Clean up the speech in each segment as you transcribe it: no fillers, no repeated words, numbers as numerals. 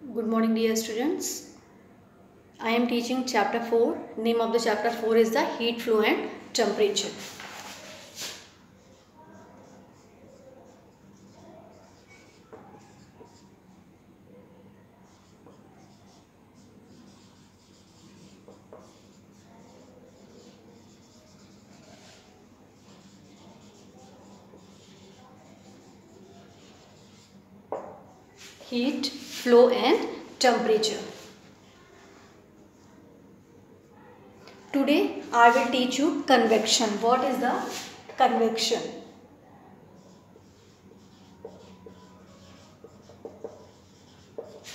Good morning, dear students. I am teaching chapter 4. Name of the chapter 4 is the heat flow and temperature. Heat, flow and temperature. Today I will teach you convection. What is the convection?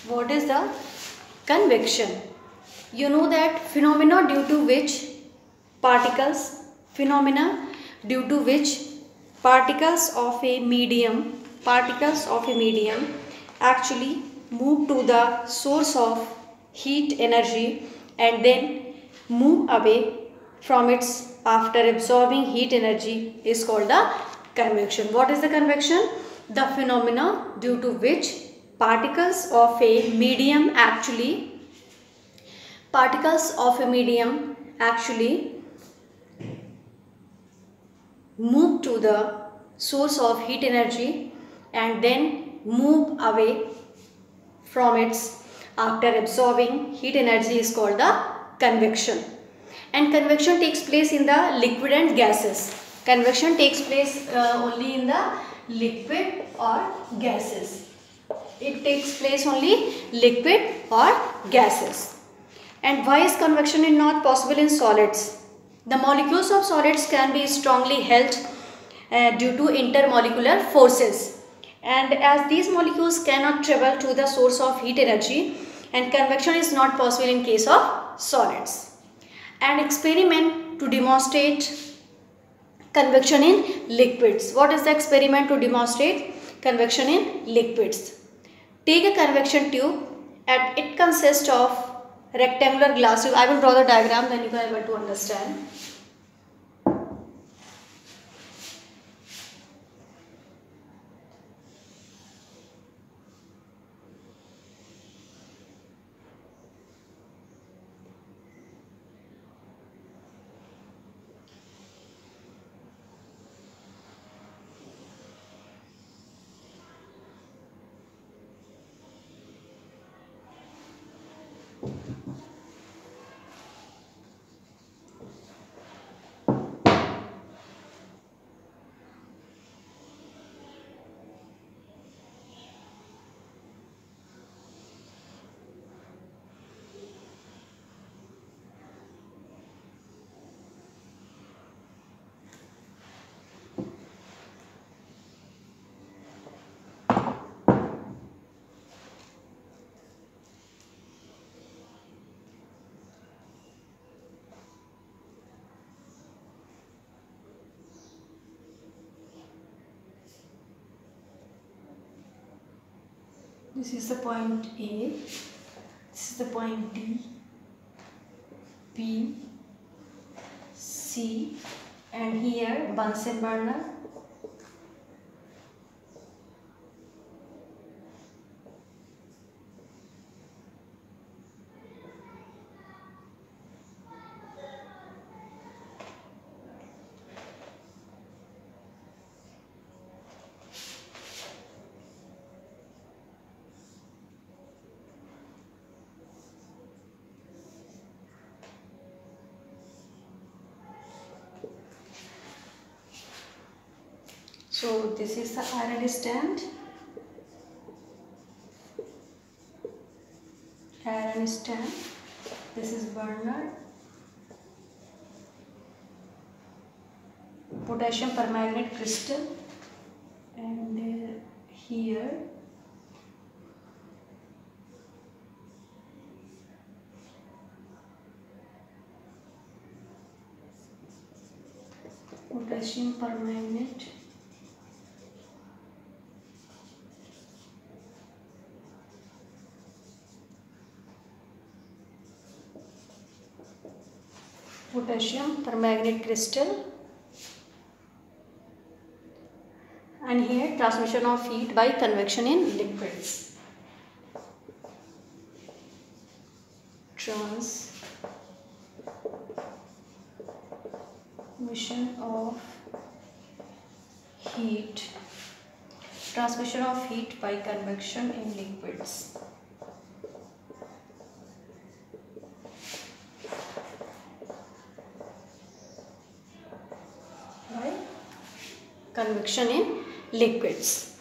What is the convection? You know that phenomena due to which particles of a medium actually move to the source of heat energy and then move away from its after absorbing heat energy is called the convection. What is the convection? The phenomena due to which particles of a medium actually move to the source of heat energy and then move away from its after absorbing heat energy is called the convection. And convection takes place in the liquid and gases. Convection takes place only in the liquid or gases. It takes place only liquid or gases. And why is convection not possible in solids? The molecules of solids can be strongly held due to intermolecular forces. And as these molecules cannot travel to the source of heat energy, and convection is not possible in case of solids. An experiment to demonstrate convection in liquids. What is the experiment to demonstrate convection in liquids? Take a convection tube and it consists of rectangular glass tube. I will draw the diagram, then you can be able to understand. This is the point A, this is the point D, B, C, and here Bunsen burner. So this is the iron stand, this is burner, potassium permanganate crystal, and here potassium permanganate, crystal, and here transmission of heat by convection in liquids. transmission of heat by convection in liquids. By convection in liquids.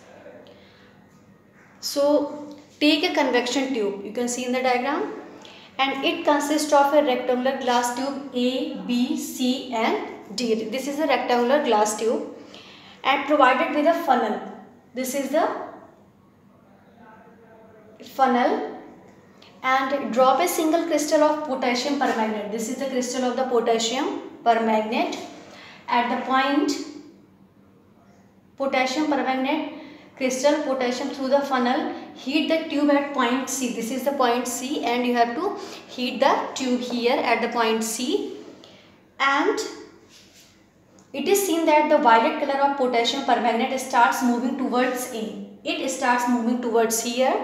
So take a convection tube, you can see in the diagram, and it consists of a rectangular glass tube A, B, C and D. This is a rectangular glass tube and provided with a funnel. This is the funnel, and drop a single crystal of potassium permanganate. This is the crystal of the potassium permanganate at the point. Potassium permanganate crystal potassium through the funnel. Heat the tube at point C. This is the point C, and you have to heat the tube here at the point C, and it is seen that the violet color of potassium permanganate starts moving towards A. It starts moving towards here,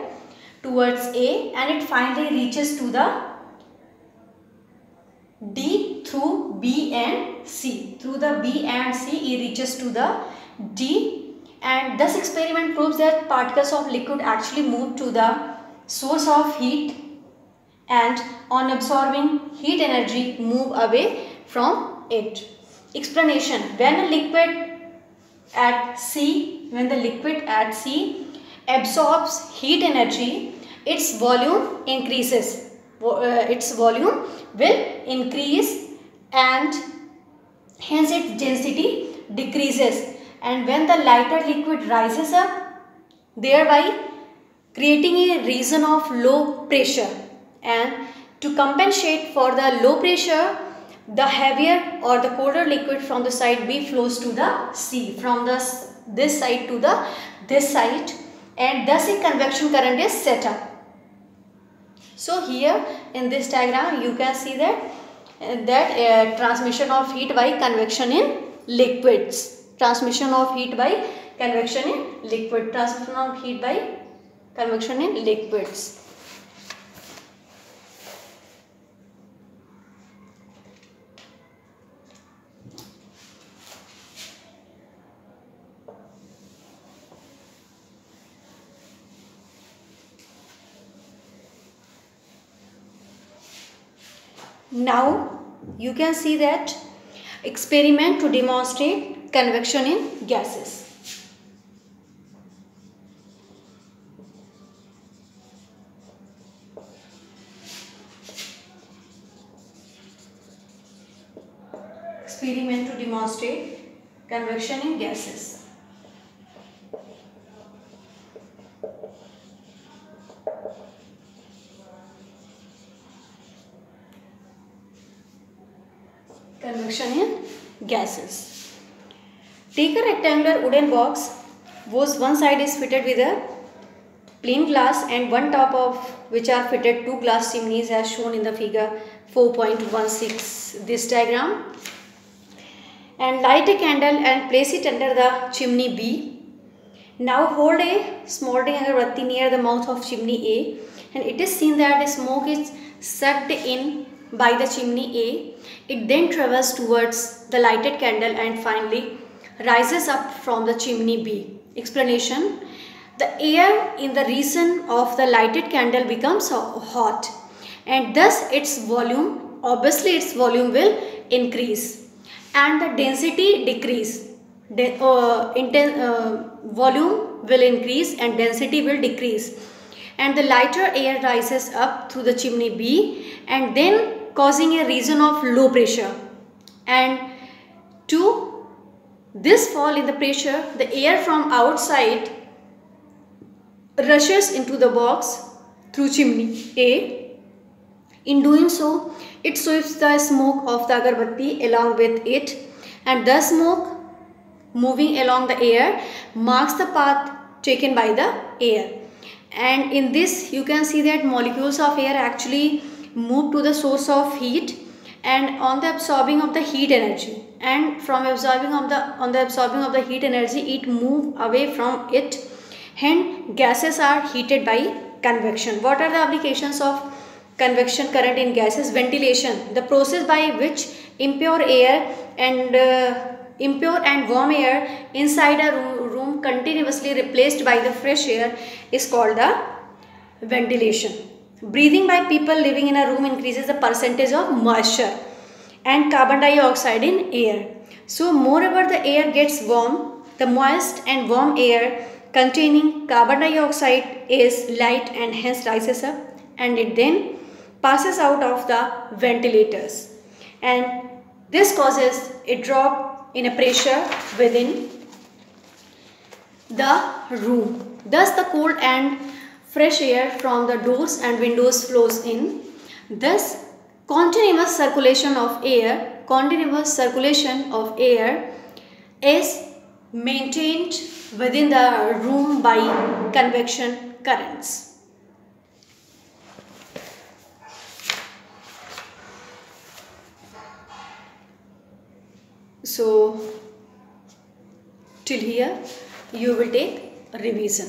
towards A, and it finally reaches to the D through B and C. Through the B and C, it reaches to the D, and this experiment proves that particles of liquid actually move to the source of heat, and on absorbing heat energy move away from it. Explanation: when the liquid at C absorbs heat energy, its volume increases. Its volume will increase, and hence its density decreases. And when the lighter liquid rises up, thereby creating a region of low pressure, and to compensate for the low pressure, the heavier or the colder liquid from the side B flows to the C, from this side to this side, and thus a convection current is set up. So here in this diagram you can see that transmission of heat by convection in liquids. Transmission of heat by convection in liquid. Transmission of heat by convection in liquids. Now you can see that experiment to demonstrate convection in gases. Experiment to demonstrate convection in gases. Convection in gases. Take a rectangular wooden box whose one side is fitted with a plain glass and one top of which are fitted two glass chimneys as shown in the figure 4.16 this diagram, and light a candle and place it under the chimney B. Now hold a smoldering agarbatti near the mouth of chimney A, and it is seen that the smoke is sucked in by the chimney A. It then travels towards the lighted candle and finally rises up from the chimney B. Explanation: the air in the region of the lighted candle becomes hot, and thus its volume will increase and the density decrease. Volume will increase and density will decrease, and the lighter air rises up through the chimney B and then causing a region of low pressure, and to this fall in the pressure, the air from outside rushes into the box through chimney A. In doing so, it sweeps the smoke of the agarbatti along with it, and the smoke moving along the air marks the path taken by the air. And in this you can see that molecules of air actually move to the source of heat and on the absorbing of the heat energy, and from absorbing of the heat energy it move away from it. Hence gases are heated by convection. What are the applications of convection current in gases. Ventilation, the process by which impure and warm air inside a room continuously replaced by the fresh air is called the ventilation. Breathing by people living in a room increases the percentage of moisture and carbon dioxide in air. So moreover the air gets warm, the moist and warm air containing carbon dioxide is light and hence rises up, and it then passes out of the ventilators, and this causes a drop in a pressure within the room. Thus the cold and fresh air from the doors and windows flows in. Thus continuous circulation of air is maintained within the room by convection currents. So till here you will take revision.